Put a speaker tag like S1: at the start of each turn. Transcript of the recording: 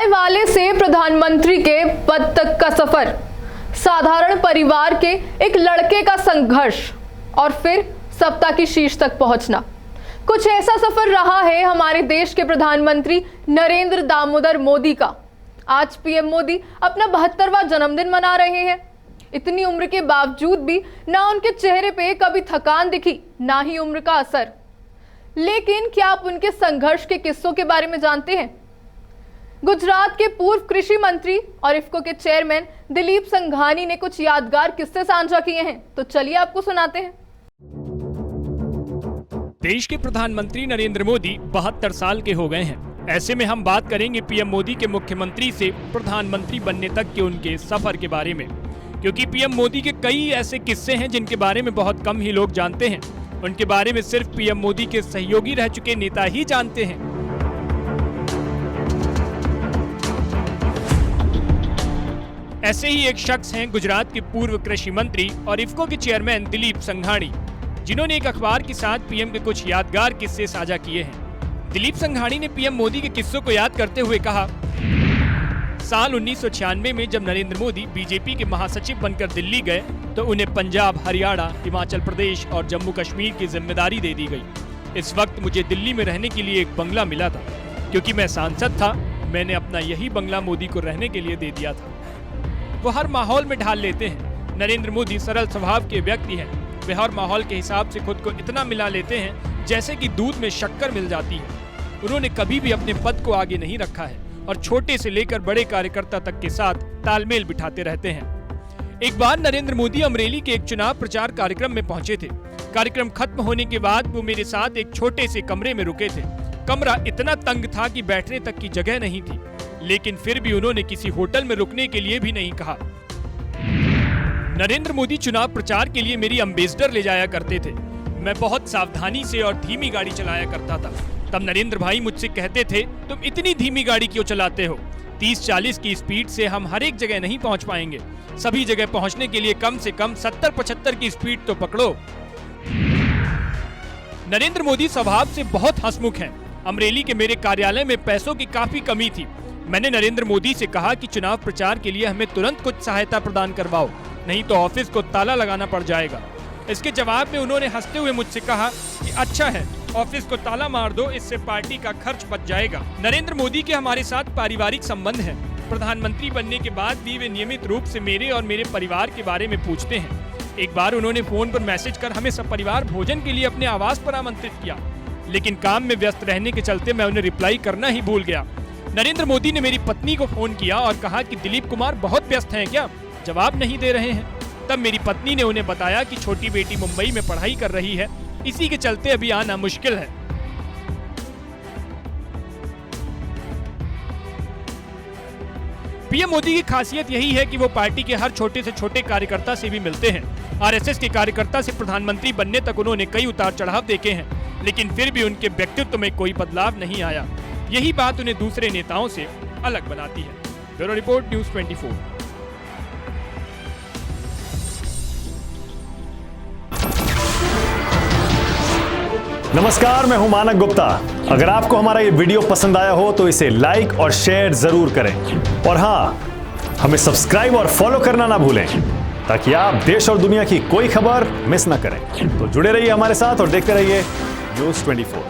S1: चाय वाले से प्रधानमंत्री के पद तक का सफर, साधारण परिवार के एक लड़के का संघर्ष और फिर सत्ता की शीर्ष तक पहुंचना। कुछ ऐसा सफर रहा है हमारे देश के प्रधानमंत्री नरेंद्र दामोदर मोदी का। आज पीएम मोदी अपना 72वां जन्मदिन मना रहे हैं। इतनी उम्र के बावजूद भी ना उनके चेहरे पे कभी थकान दिखी, ना ही उम्र का असर। लेकिन क्या आप उनके संघर्ष के किस्सों के बारे में जानते हैं? गुजरात के पूर्व कृषि मंत्री और इफ्को के चेयरमैन दिलीप संघानी ने कुछ यादगार किस्से साझा किए हैं, तो चलिए आपको सुनाते हैं।
S2: देश के प्रधानमंत्री नरेंद्र मोदी 72 साल के हो गए हैं। ऐसे में हम बात करेंगे पीएम मोदी के मुख्यमंत्री से प्रधानमंत्री बनने तक के उनके सफर के बारे में, क्योंकि पीएम मोदी के कई ऐसे किस्से हैं जिनके बारे में बहुत कम ही लोग जानते हैं। उनके बारे में सिर्फ पीएम मोदी के सहयोगी रह चुके नेता ही जानते हैं। ऐसे ही एक शख्स हैं गुजरात के पूर्व कृषि मंत्री और इफ्को के चेयरमैन दिलीप संघानी, जिन्होंने एक अखबार के साथ पीएम के कुछ यादगार किस्से साझा किए हैं। दिलीप संघानी ने पीएम मोदी के किस्सों को याद करते हुए कहा, साल 1996 में जब नरेंद्र मोदी बीजेपी के महासचिव बनकर दिल्ली गए तो उन्हें पंजाब, हरियाणा, हिमाचल प्रदेश और जम्मू कश्मीर की जिम्मेदारी दे दी गई। इस वक्त मुझे दिल्ली में रहने के लिए एक बंगला मिला था। क्योंकि मैं सांसद था, मैंने अपना यही बंगला मोदी को रहने के लिए दे दिया था। वो हर माहौल में ढाल लेते हैं। नरेंद्र मोदी सरल स्वभाव के व्यक्ति हैं। वे हर माहौल के हिसाब से खुद को इतना मिला लेते हैं जैसे कि दूध में शक्कर मिल जाती है। उन्होंने कभी भी अपने पद को आगे नहीं रखा है और छोटे से लेकर बड़े कार्यकर्ता तक के साथ तालमेल बिठाते रहते हैं। एक बार नरेंद्र मोदी अमरेली के एक चुनाव प्रचार कार्यक्रम में पहुंचे थे। कार्यक्रम खत्म होने के बाद वो मेरे साथ एक छोटे से कमरे में रुके थे। कमरा इतना तंग था कि बैठने तक की जगह नहीं थी, लेकिन फिर भी उन्होंने किसी होटल में रुकने के लिए भी नहीं कहा। नरेंद्र मोदी चुनाव प्रचार के लिए मेरी एम्बेसडर ले जाया करते थे। मैं बहुत सावधानी से और धीमी गाड़ी चलाया करता था। तब नरेंद्र भाई मुझसे कहते थे, तुम इतनी धीमी गाड़ी क्यों चलाते हो? 30-40 की स्पीड से हम हर एक जगह नहीं पहुंच पाएंगे। सभी जगह पहुंचने के लिए कम से कम 70-75 की स्पीड तो पकड़ो। नरेंद्र मोदी स्वभाव से बहुत हंसमुख हैं। अमरेली के मेरे कार्यालय में पैसों की काफी कमी थी। मैंने नरेंद्र मोदी से कहा कि चुनाव प्रचार के लिए हमें तुरंत कुछ सहायता प्रदान करवाओ, नहीं तो ऑफिस को ताला लगाना पड़ जाएगा। इसके जवाब में उन्होंने हंसते हुए मुझसे कहा कि अच्छा है, ऑफिस को ताला मार दो, इससे पार्टी का खर्च बच जाएगा। नरेंद्र मोदी के हमारे साथ पारिवारिक संबंध हैं। प्रधानमंत्री बनने के बाद भी वे नियमित रूप से मेरे और मेरे परिवार के बारे में पूछते हैं। एक बार उन्होंने फोन पर मैसेज कर हमें सब परिवार भोजन के लिए अपने आवास पर आमंत्रित किया, लेकिन काम में व्यस्त रहने के चलते मैं उन्हें रिप्लाई करना ही भूल गया। नरेंद्र मोदी ने मेरी पत्नी को फोन किया और कहा कि दिलीप कुमार बहुत व्यस्त हैं क्या, जवाब नहीं दे रहे हैं। तब मेरी पत्नी ने उन्हें बताया कि छोटी बेटी मुंबई में पढ़ाई कर रही है, इसी के चलते अभी आना मुश्किल है। पीएम मोदी की खासियत यही है कि वो पार्टी के हर छोटे से छोटे कार्यकर्ता से भी मिलते हैं। आरएसएस के कार्यकर्ता से प्रधानमंत्री बनने तक उन्होंने कई उतार चढ़ाव देखे हैं, लेकिन फिर भी उनके व्यक्तित्व में कोई बदलाव नहीं आया। यही बात उन्हें दूसरे नेताओं से अलग बनाती है। Bureau report, news 24।
S3: नमस्कार, मैं हूं मानक गुप्ता। अगर आपको हमारा ये वीडियो पसंद आया हो तो इसे लाइक और शेयर जरूर करें, और हाँ, हमें सब्सक्राइब और फॉलो करना ना भूलें ताकि आप देश और दुनिया की कोई खबर मिस ना करें। तो जुड़े रहिए हमारे साथ और देखते रहिए न्यूज़ 24।